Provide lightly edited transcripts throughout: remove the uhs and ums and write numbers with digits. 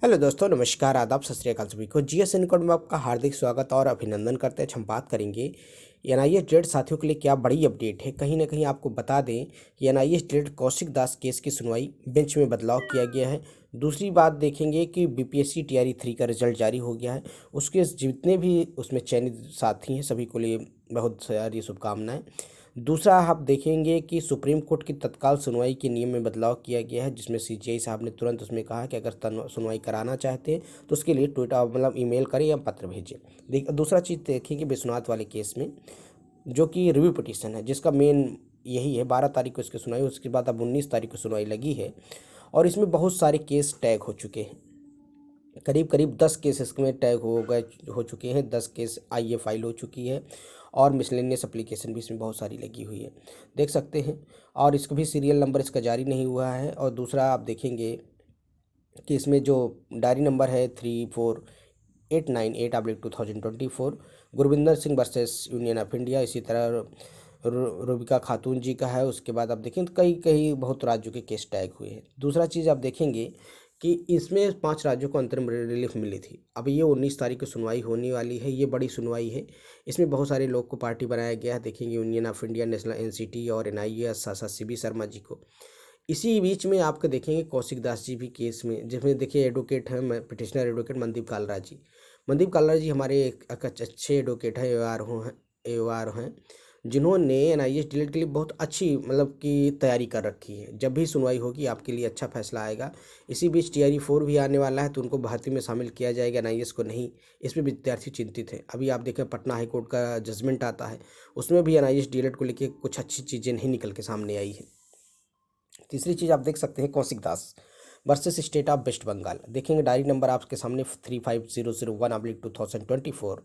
Hello दोस्तों, नमस्कार, आदाब, सत श्री अकाल सभी को। जीएस इनकोड में आपका हार्दिक स्वागत और अभिनंदन करते हैं। हम बात करेंगे एनआईए जेड साथियों के लिए क्या बड़ी अपडेट है। कहीं ना कहीं आपको बता दें कि एनआईए जेड कौशिक दास केस की सुनवाई बेंच में बदलाव किया गया है। दूसरी बात देखेंगे कि बीपीएससी टीआरई 3 का रिजल्ट जारी हो गया है। उसके जितने भी उसमें चयनित साथी हैं सभी को लिए बहुत सारी शुभकामनाएं। दूसरा आप देखेंगे कि सुप्रीम कोर्ट की तत्काल सुनवाई के नियम में बदलाव किया गया है, जिसमें सीजेआई साहब ने तुरंत उसमें कहा कि अगर सुनवाई कराना चाहते हैं तो उसके लिए ट्विटर मतलब ईमेल करें या पत्र भेजें। दूसरा चीज़ देखेंगे विश्वनाथ वाले केस में, जो कि रिव्यू पिटीशन है, जिसका मेन यही है। 12 तारीख को इसकी सुनवाई, उसके बाद अब 19 तारीख को सुनवाई लगी है और इसमें बहुत सारे केस टैग हो चुके हैं। करीब करीब 10 केस इसमें टैग हो चुके हैं। 10 केस आईए फाइल हो चुकी है और मिसलेनियस एप्लीकेशन भी इसमें बहुत सारी लगी हुई है, देख सकते हैं। और इसका भी सीरियल नंबर इसका जारी नहीं हुआ है। और दूसरा आप देखेंगे कि इसमें जो डायरी नंबर है 34898/2024 Gurvinder Singh versus union of India, इसी तरह रूबिका खातून जी का है। उसके बाद आप देखें तो कई कई बहुत राज्यों के केस टैग हुए हैं। दूसरा चीज़ आप देखेंगे कि इसमें 5 राज्यों को अंतरिम रिलीफ मिली थी। अब ये 19 तारीख को सुनवाई होने वाली है। ये बड़ी सुनवाई है। इसमें बहुत सारे लोग को पार्टी बनाया गया है। देखेंगे union of India, national NCT और एनआईए, साथ सीबी शर्मा जी को। इसी बीच में आपको देखेंगे कौशिक दास जी भी केस में, जिसमें देखिए एडवोकेट हैं, पिटिशनर एडवोकेट मनदीप कालरा जी। मनदीप कालरा जी हमारे एक अच्छे एडवोकेट हैं, एओआर हैं, जिन्होंने एनआईए डिलीट के लिए बहुत अच्छी मतलब कि तैयारी कर रखी है। जब भी सुनवाई होगी आपके लिए अच्छा फैसला आएगा। इसी बीच टीआरई 4 भी आने वाला है, तो उनको भर्ती में शामिल किया जाएगा, एनआईएस को नहीं। इसमें विद्यार्थी चिंतित है। अभी आप देखें पटना हाईकोर्ट का जजमेंट आता है, उसमें भी एनआईएस डिलीट को लेकर कुछ अच्छी चीज़ें नहीं निकल के सामने आई है। तीसरी चीज़ आप देख सकते हैं Kaushik Das versus State of West Bengal. देखेंगे डायरी नंबर आपके सामने 35001/2024,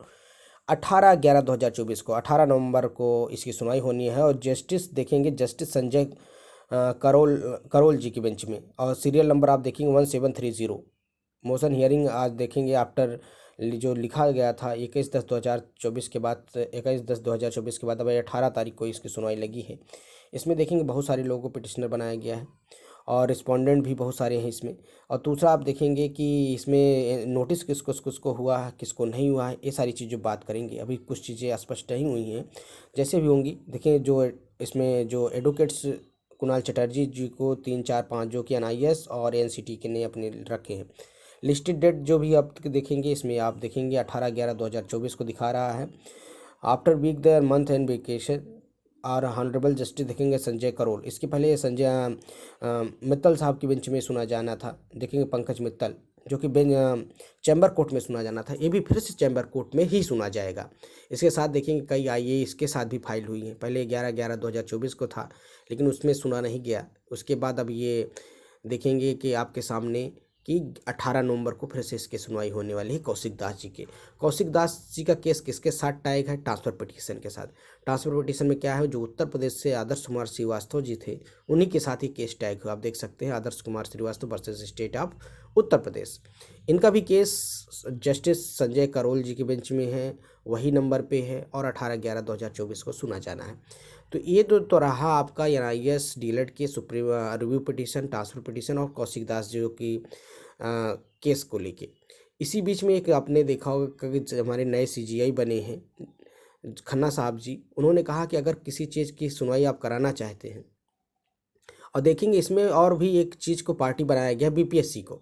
18/11/2024 को 18 नवंबर को इसकी सुनवाई होनी है। और जस्टिस देखेंगे जस्टिस संजय करोल जी की बेंच में। और सीरियल नंबर आप देखेंगे 1730। मोशन हियरिंग आज देखेंगे आफ्टर जो लिखा गया था 21/10/2024 के बाद, 21/10/2024 के बाद अब 18 तारीख को इसकी सुनवाई लगी है। इसमें देखेंगे बहुत सारे लोगों को पिटिशनर बनाया गया है और रिस्पोंडेंट भी बहुत सारे हैं इसमें। और दूसरा आप देखेंगे कि इसमें नोटिस किसको किसको हुआ है, किसको नहीं हुआ है, ये सारी चीज़ें बात करेंगे। अभी कुछ चीज़ें स्पष्ट नहीं हुई हैं, जैसे भी होंगी। देखिए जो इसमें जो एडवोकेट्स कुणाल चटर्जी जी को 3, 4, 5 जो कि एनआईएस और एनसीटी के ने अपने रखे हैं। लिस्टेड डेट जो भी आप देखेंगे इसमें आप देखेंगे 18/11/2024 को दिखा रहा है। After week the month end vacation और हॉनरेबल जस्टिस देखेंगे संजय करोल। इसके पहले ये संजय मित्तल साहब की बेंच में सुना जाना था। देखेंगे पंकज मित्तल, जो कि चैम्बर कोर्ट में सुना जाना था, ये भी फिर से चैम्बर कोर्ट में ही सुना जाएगा। इसके साथ देखेंगे कई आईए इसके साथ भी फाइल हुई हैं। पहले 11/11/2024 को था, लेकिन उसमें सुना नहीं गया। उसके बाद अब ये देखेंगे कि आपके सामने कि 18 नवंबर को फिर से इसकी सुनवाई होने वाली है कौशिक दास जी के। कौशिक दास जी का केस किसके साथ टैग है? ट्रांसफ़र पिटीशन के साथ। ट्रांसफ़र पिटीशन में क्या है, जो उत्तर प्रदेश से आदर्श कुमार श्रीवास्तव जी थे, उन्हीं के साथ ही केस टैग हुआ। आप देख सकते हैं Adarsh Kumar Shrivastava versus State of Uttar Pradesh. इनका भी केस जस्टिस संजय करोल जी की बेंच में है, वही नंबर पे है और 18/11/2024 को सुना जाना है। तो ये तो रहा आपका एनआईएस डीएलएड के supreme review petition, transfer petition और कौशिक दास जो की केस को लेके। इसी बीच में एक आपने देखा होगा कि हमारे नए सीजीआई बने हैं खन्ना साहब जी। उन्होंने कहा कि अगर किसी चीज़ की सुनवाई आप कराना चाहते हैं, और देखेंगे इसमें और भी एक चीज़ को पार्टी बनाया गया बीपीएससी को।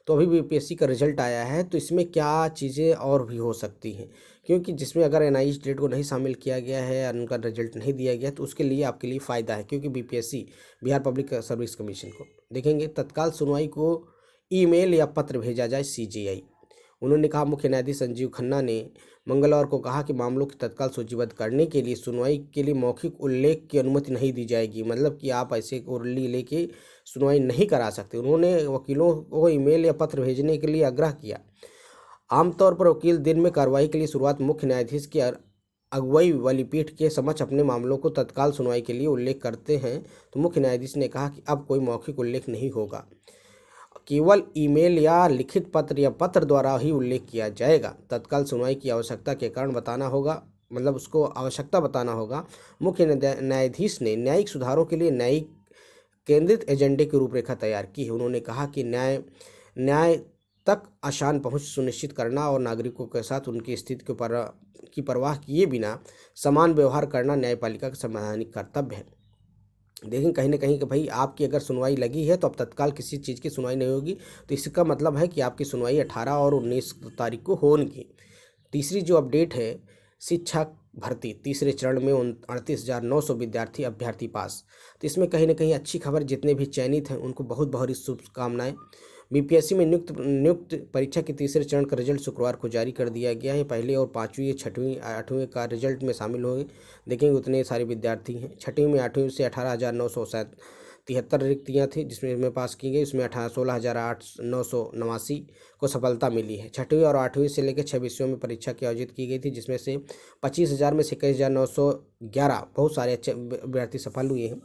तो अभी बीपीएससी का रिजल्ट आया है, तो इसमें क्या चीज़ें और भी हो सकती हैं, क्योंकि जिसमें अगर एनआईए स्टेट को नहीं शामिल किया गया है और उनका रिजल्ट नहीं दिया गया, तो उसके लिए आपके लिए फ़ायदा है। क्योंकि BPSC Bihar public service commission को देखेंगे तत्काल सुनवाई को ईमेल या पत्र भेजा जाए सीजेआई। उन्होंने कहा, मुख्य न्यायाधीश संजीव खन्ना ने मंगलवार को कहा कि मामलों की तत्काल सूचीबद्ध करने के लिए सुनवाई के लिए मौखिक उल्लेख की अनुमति नहीं दी जाएगी। मतलब कि आप ऐसे ओरली लेके सुनवाई नहीं करा सकते। उन्होंने वकीलों को ईमेल या पत्र भेजने के लिए आग्रह किया। आमतौर पर वकील दिन में कार्रवाई के लिए शुरुआत मुख्य न्यायाधीश की अगुवाई वाली पीठ के समक्ष अपने मामलों को तत्काल सुनवाई के लिए उल्लेख करते हैं। तो मुख्य न्यायाधीश ने कहा कि अब कोई मौखिक उल्लेख नहीं होगा, केवल ईमेल या लिखित पत्र या पत्र द्वारा ही उल्लेख किया जाएगा। तत्काल सुनवाई की आवश्यकता के कारण बताना होगा, मतलब उसको आवश्यकता बताना होगा। मुख्य न्यायाधीश ने न्यायिक सुधारों के लिए न्यायिक केंद्रित एजेंडे की रूपरेखा तैयार की है। उन्होंने कहा कि न्याय तक आसान पहुंच सुनिश्चित करना और नागरिकों के साथ उनकी स्थिति की परवाह किए बिना समान व्यवहार करना न्यायपालिका का संवैधानिक कर्तव्य है। लेकिन कहीं ना कहीं कि भाई आपकी अगर सुनवाई लगी है तो अब तत्काल किसी चीज़ की सुनवाई नहीं होगी, तो इसका मतलब है कि आपकी सुनवाई 18 और 19 तारीख को होगी। तीसरी जो अपडेट है, शिक्षक भर्ती तीसरे चरण में 38,900 विद्यार्थी अभ्यर्थी पास। तो इसमें कहीं ना कहीं अच्छी खबर, जितने भी चयनित हैं उनको बहुत बहुत शुभकामनाएं। बीपीएससी में नियुक्त परीक्षा के तीसरे चरण का रिजल्ट शुक्रवार को जारी कर दिया गया है। पहले और 5वीं, 6वीं, 8वीं का रिजल्ट में शामिल हुए देखेंगे उतने सारे विद्यार्थी हैं। 6वीं में 8वीं से 18,973 रिक्तियाँ थी जिसमें में पास की गई, उसमें 16,989 को सफलता मिली है। 6वीं और 8वीं से लेकर 6 विषयों में परीक्षा की आयोजित की गई थी जिसमें से 25,000 में से 21,911 बहुत सारे अच्छे विद्यार्थी सफल हुए हैं।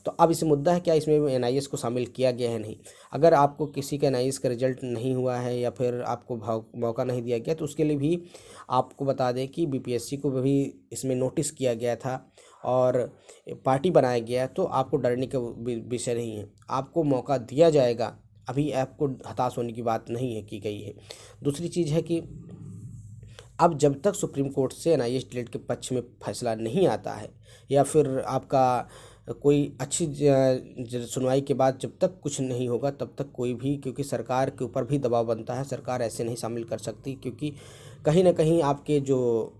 तो अब इस मुद्दा है क्या इसमें एनआईएस को शामिल किया गया है नहीं। अगर आपको किसी का एनआईएस का रिजल्ट नहीं हुआ है या फिर आपको मौका नहीं दिया गया तो उसके लिए भी आपको बता दें कि बीपीएससी को भी इसमें नोटिस किया गया था और पार्टी बनाया गया, तो आपको डरने का विषय नहीं है, आपको मौका दिया जाएगा। अभी आपको हताश होने की बात नहीं है की गई है। दूसरी चीज़ है कि अब जब तक सुप्रीम कोर्ट से एनआईएस डिलीट के पक्ष में फैसला नहीं आता है या फिर आपका कोई अच्छी सुनवाई के बाद जब तक कुछ नहीं होगा तब तक कोई भी, क्योंकि सरकार के ऊपर भी दबाव बनता है, सरकार ऐसे नहीं शामिल कर सकती, क्योंकि कहीं ना कहीं आपके जो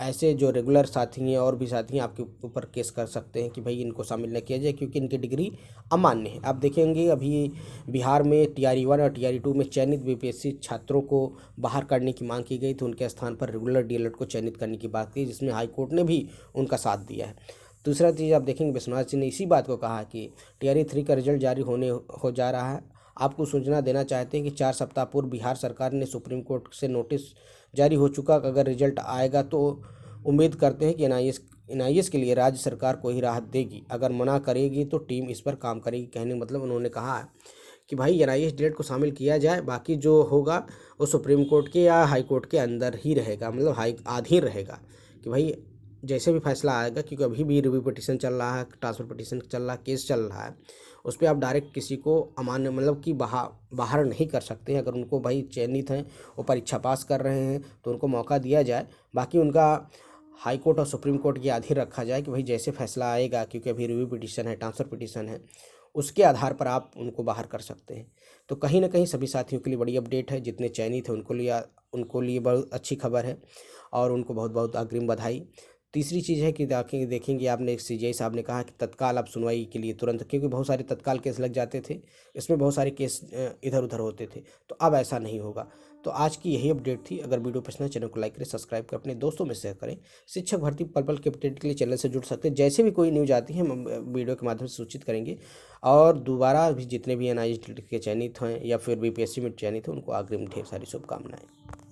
ऐसे जो रेगुलर साथी हैं और भी साथी हैं आपके ऊपर केस कर सकते हैं कि भाई इनको शामिल न किया जाए क्योंकि इनकी डिग्री अमान्य है। आप देखेंगे अभी बिहार में TRE 1 और TRE 2 में चयनित बीपीएससी छात्रों को बाहर करने की मांग की गई थी, उनके स्थान पर रेगुलर डीएलएड को चयनित करने की बात की जिसमें हाईकोर्ट ने भी उनका साथ दिया है। दूसरा चीज़ आप देखेंगे विश्वनाथ सिंह ने इसी बात को कहा कि TRE 3 का रिजल्ट जारी हो जा रहा है। आपको सूचना देना चाहते हैं कि 4 सप्ताह पूर्व बिहार सरकार ने सुप्रीम कोर्ट से नोटिस जारी हो चुका, अगर रिजल्ट आएगा तो उम्मीद करते हैं कि एनआईएस के लिए राज्य सरकार को ही राहत देगी, अगर मना करेगी तो टीम इस पर काम करेगी। कहने मतलब उन्होंने कहा कि भाई एनआईएस डिलीट को शामिल किया जाए, बाकी जो होगा वो सुप्रीम कोर्ट के या हाई कोर्ट के अंदर ही रहेगा, मतलब अधीन रहेगा कि भाई जैसे भी फैसला आएगा, क्योंकि अभी भी रिव्यू पिटीशन चल रहा है, ट्रांसफर पिटीशन चल रहा है, केस चल रहा है, उस पर आप डायरेक्ट किसी को अमान्य मतलब कि बाहर नहीं कर सकते हैं। अगर उनको भाई चयनित हैं, वो परीक्षा पास कर रहे हैं तो उनको मौका दिया जाए, बाकी उनका हाई कोर्ट और सुप्रीम कोर्ट के अधीन रखा जाए कि भाई जैसे फैसला आएगा, क्योंकि अभी रिव्यू पिटीशन है, ट्रांसफर पिटीशन है, उसके आधार पर आप उनको बाहर कर सकते हैं। तो कहीं ना कहीं सभी साथियों के लिए बड़ी अपडेट है, जितने चयनित हैं उनको लिए बहुत अच्छी खबर है और उनको बहुत बहुत अग्रिम बधाई। तीसरी चीज़ है कि देखेंगे आपने सीजीआई साहब ने कहा कि तत्काल आप सुनवाई के लिए तुरंत, क्योंकि बहुत सारे तत्काल केस लग जाते थे, इसमें बहुत सारे केस इधर उधर होते थे, तो अब ऐसा नहीं होगा। तो आज की यही अपडेट थी। अगर वीडियो पसंद है चैनल को लाइक करें, सब्सक्राइब करें, अपने दोस्तों में शेयर करें। शिक्षक भर्ती पल पल के अपडेट के लिए चैनल से जुड़ सकते हैं। जैसे भी कोई न्यूज़ आती है हम वीडियो के माध्यम से सूचित करेंगे। और दोबारा भी जितने भी एनआईएस के चयनित हैं या फिर बीपीएससी में चयनित हैं उनको अग्रिम ढेर सारी शुभकामनाएं।